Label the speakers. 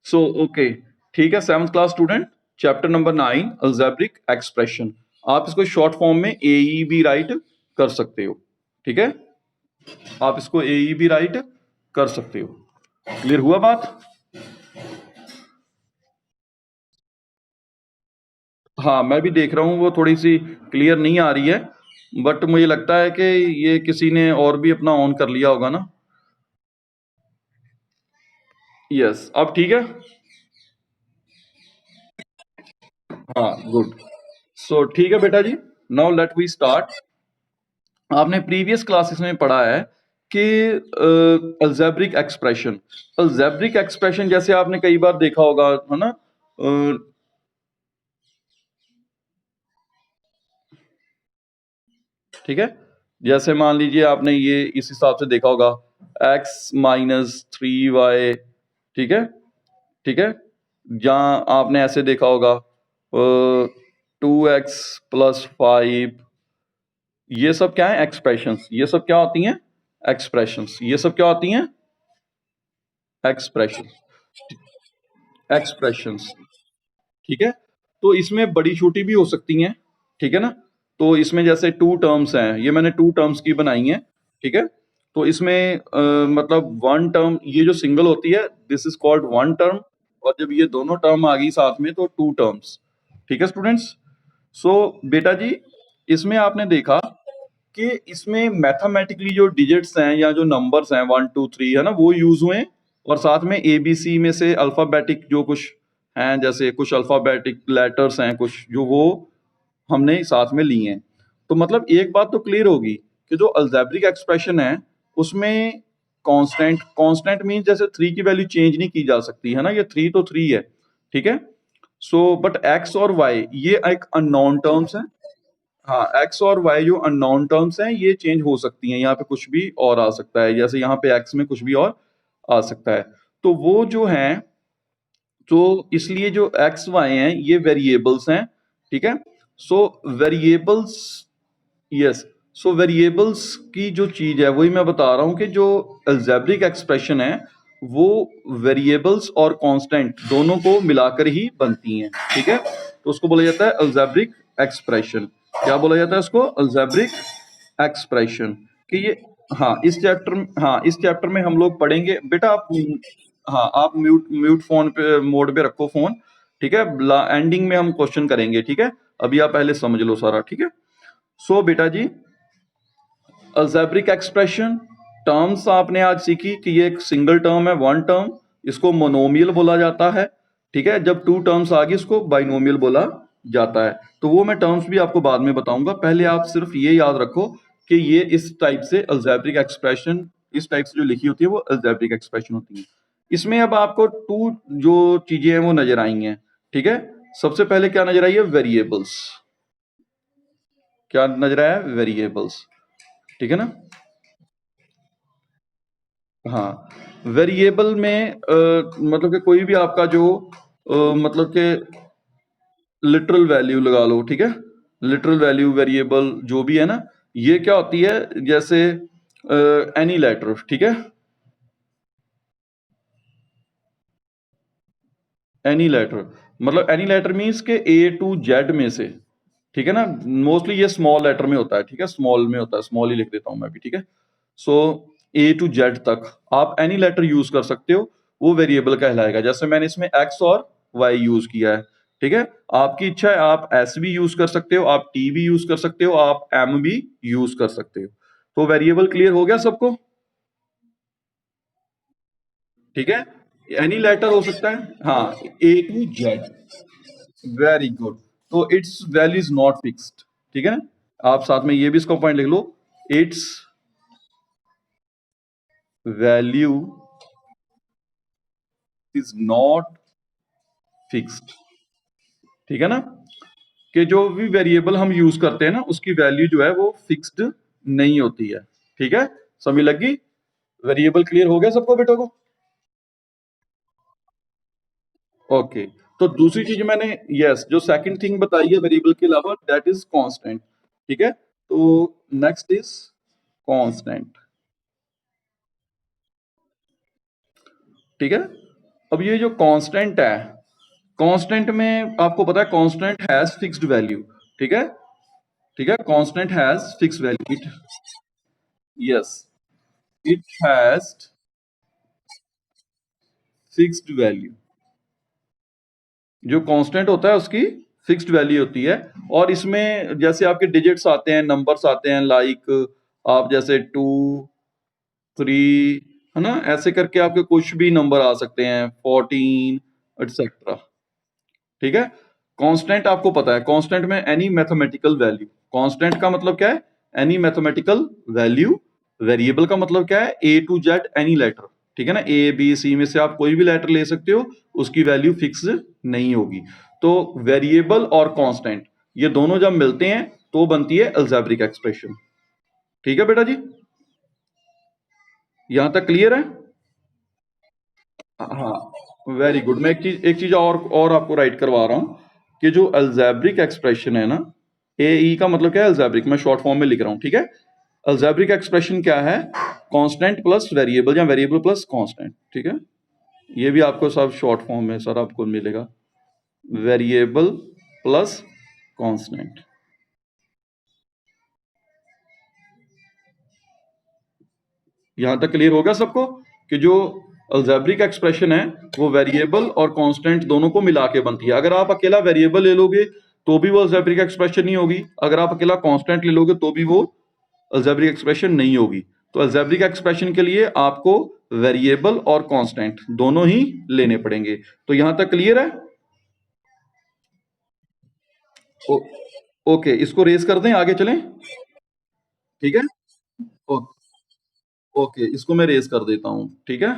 Speaker 1: So okay, ठीक है। 7th class student, chapter number 9 algebraic expression. आप इसको शॉर्ट फॉर्म में एई भी राइट कर सकते हो, ठीक है। आप इसको एई भी राइट कर सकते हो। क्लियर हुआ बात? हाँ, मैं भी देख रहा हूँ, वो थोड़ी सी क्लियर नहीं आ रही है, बट मुझे लगता है कि ये किसी ने और भी अपना ऑन कर लिया होगा ना। यस, अब ठीक है। हाँ, गुड। सो ठीक है बेटा जी, नाउ लेट वी स्टार्ट। आपने प्रीवियस क्लासेस में पढ़ा है कि अल्जेब्रिक एक्सप्रेशन, अल्जेब्रिक एक्सप्रेशन जैसे आपने कई बार देखा होगा, है ना। ठीक है, जैसे मान लीजिए आपने ये इस हिसाब से देखा होगा, x-3y, ठीक है, ठीक है। जहां आपने ऐसे देखा होगा 2x+5, ये सब क्या है? एक्सप्रेशंस। ये सब क्या होती हैं? एक्सप्रेशंस। ये सब क्या होती हैं? एक्सप्रेशन, एक्सप्रेशंस, ठीक है। तो इसमें बड़ी छोटी भी हो सकती हैं, ठीक है ना। तो इसमें जैसे टू टर्म्स हैं, ये मैंने टू टर्म्स की बनाई हैं, ठीक है। तो इसमें मतलब वन टर्म, ये जो सिंगल होती है this is called one term, और जब ये दोनों टर्म आ गई साथ में तो टू टर्म्स, ठीक है स्टूडेंट्स। सो बेटा जी, इसमें आपने देखा कि इसमें मैथमेटिकली जो डिजिट्स हैं या जो नंबर्स हैं 1 2 3, है ना, वो यूज हुए हैं। और साथ में एबीसी में से अल्फाबेटिक जो कुछ हैं, जैसे कुछ अल्फाबेटिक लेटर्स हैं कुछ, जो वो हमने साथ में लिए हैं। तो मतलब एक बात तो क्लियर होगी कि जो अल्जेब्रिक एक्सप्रेशन है उसमें कांस्टेंट, कांस्टेंट मीन जैसे 3 की वैल्यू चेंज नहीं की जा सकती, है ना। ये 3 तो 3 है, ठीक है। सो बट एक्स और वाई ये एक अननोन टर्म्स है। हाँ, एक्स और वाई जो अननोन टर्म्स हैं ये चेंज हो सकती हैं, यहाँ पे कुछ भी और आ सकता है, जैसे यहाँ पे एक्स में कुछ भी और आ सकता है। तो वो जो हैं, तो इसलिए जो एक्स वाई हैं ये वेरिएबल्स हैं, ठीक है। सो वेरिएबल्स, यस, सो वेरिएबल्स की जो चीज है वही मैं बता रहा हूं कि जो अल्जेब्रिक एक्सप्रेशन है वो वेरिएबल्स और कांस्टेंट दोनों को मिलाकर ही बनती हैं, ठीक है। तो उसको बोला जाता है अल्जेब्रिक एक्सप्रेशन। क्या बोला जाता है उसको? Algebraic expression. कि ये, हाँ इस चैप्टर में, हाँ इस चैप्टर में हम लोग पढ़ेंगे बेटा। आप, हाँ आप म्यूट म्यूट फोन पे मोड पे रखो फोन, ठीक है। एंडिंग में हम क्वेश्चन करेंगे, ठीक है। अभी आप पहले समझ लो सारा, ठीक है। सो बेटा जी, अल्जेब्रिक एक्सप्रेशन टर्म्स आपने आज सीखी कि ये एक सिंगल टर्म है, वन टर्म, इसको मोनोमियल बोला जाता है, ठीक है। जब टू टर्म्स आ गई इसको बाइनोमियल बोला जाता है। तो वो मैं टर्म्स भी आपको बाद में बताऊंगा, पहले आप सिर्फ ये याद रखो कि ये इस टाइप से अल्जेब्रिक एक्सप्रेशन, इस टाइप से जो लिखी होती है वो अल्जेब्रिक एक्सप्रेशन होती है। इसमें अब आपको टू जो चीजें हैं वो नजर आई हैं, ठीक है। सबसे पहले क्या नजर आई है? वेरिएबल्स। क्या नजर आया? वेरिएबल्स, ठीक है ना। हाँ, वेरिएबल में मतलब कि कोई भी आपका जो मतलब कि लिटरल वैल्यू लगा लो, ठीक है। लिटरल वैल्यू वेरिएबल जो भी है ना, ये क्या होती है? जैसे एनी लेटर, ठीक है। एनी लेटर, मतलब एनी लेटर मीन्स के ए टू जेड में से, ठीक है ना। मोस्टली ये स्मॉल लेटर में होता है, ठीक है, स्मॉल में होता है, स्मॉल ही लिख देता हूं मैं भी, ठीक है। सो ए टू जेड तक आप एनी लेटर यूज कर सकते हो, वो वेरिएबल कहलाएगा। जैसे मैंने इसमें एक्स और वाई यूज किया है, ठीक है। आपकी इच्छा है, आप एस भी यूज कर सकते हो, आप टी भी यूज कर सकते हो, आप एम भी यूज कर सकते हो। तो वेरिएबल क्लियर हो गया सबको? ठीक है, एनी लेटर हो सकता है, हाँ, A to Z. Very good. तो its value is not fixed, ठीक है ना। आप साथ में ये भी इसको पॉइंट लिख लो, its value is not fixed, ठीक है ना। कि जो भी वेरिएबल हम यूज करते हैं ना उसकी वैल्यू जो है वो फिक्स्ड नहीं होती है, ठीक है। समझ लगी? वेरिएबल क्लियर हो गया सबको बेटों को? ओके। तो दूसरी चीज मैंने, यस, जो सेकंड थिंग बताई है वेरिएबल के अलावा, दैट इज कांस्टेंट, ठीक है। तो नेक्स्ट इज कांस्टेंट, ठीक है। अब ये जो कांस्टेंट है, कांस्टेंट में आपको पता है कांस्टेंट हैज फिक्स्ड वैल्यू, ठीक है, ठीक है, constant has fixed value, it, yes, it has fixed value. जो कांस्टेंट होता है उसकी फिक्स्ड वैल्यू होती है, और इसमें जैसे आपके डिजिट्स आते हैं, नंबर्स आते हैं, लाइक आप जैसे 2 3, है ना, ऐसे करके आपके कुछ भी नंबर आ सकते हैं, 14 एटसेट्रा, ठीक है। कांस्टेंट आपको पता है, कांस्टेंट में एनी मैथमेटिकल वैल्यू, कांस्टेंट का मतलब क्या है, एनी मैथमेटिकल वैल्यू, वेरिएबल का मतलब क्या है, ए टू जेड एनी लेटर, ठीक है ना, ए बी सी में से आप कोई भी लेटर ले सकते हो, उसकी वैल्यू फिक्स नहीं होगी। तो वेरिएबल और कांस्टेंट ये दोनों जब मिलते हैं तो बनती है अलजेब्रिक एक्सप्रेशन, ठीक है बेटा जी, यहां तक क्लियर है? हाँ, वेरी गुड। मैं एक चीज और आपको राइट करवा रहा हूं कि जो अलजेब्रिक एक्सप्रेशन है ना, ए ई का मतलब क्या है, अलजेब्रिक, मैं शॉर्ट फॉर्म में लिख रहा हूं, ठीक है। अलजेब्रिक एक्सप्रेशन क्या है, कांस्टेंट प्लस वेरिएबल या वेरिएबल प्लस कांस्टेंट, ठीक है। ये भी आपको सब शॉर्ट फॉर्म में सर आपको मिलेगा, वेरिएबल प्लस कांस्टेंट। यहां तक क्लियर होगा सबको कि जो अलजेब्रिक एक्सप्रेशन है वो वेरिएबल और कांस्टेंट दोनों को मिला के बनती है। अगर आप अकेला वेरिएबल ले लोगे तो भी वो अलजेब्रिक एक्सप्रेशन नहीं होगी, अगर आप अकेला कांस्टेंट ले लोगे तो भी वो अलजेब्रिक एक्सप्रेशन नहीं होगी। तो अलजेब्रिक एक्सप्रेशन के लिए आपको वेरिएबल और कांस्टेंट दोनों ही लेने पड़ेंगे। तो यहां तक क्लियर है? ओ, ओके, इसको रेस कर दें, आगे चलें, ठीक है। ओ, ओके, इसको मैं रेस कर देता हूं, ठीक है।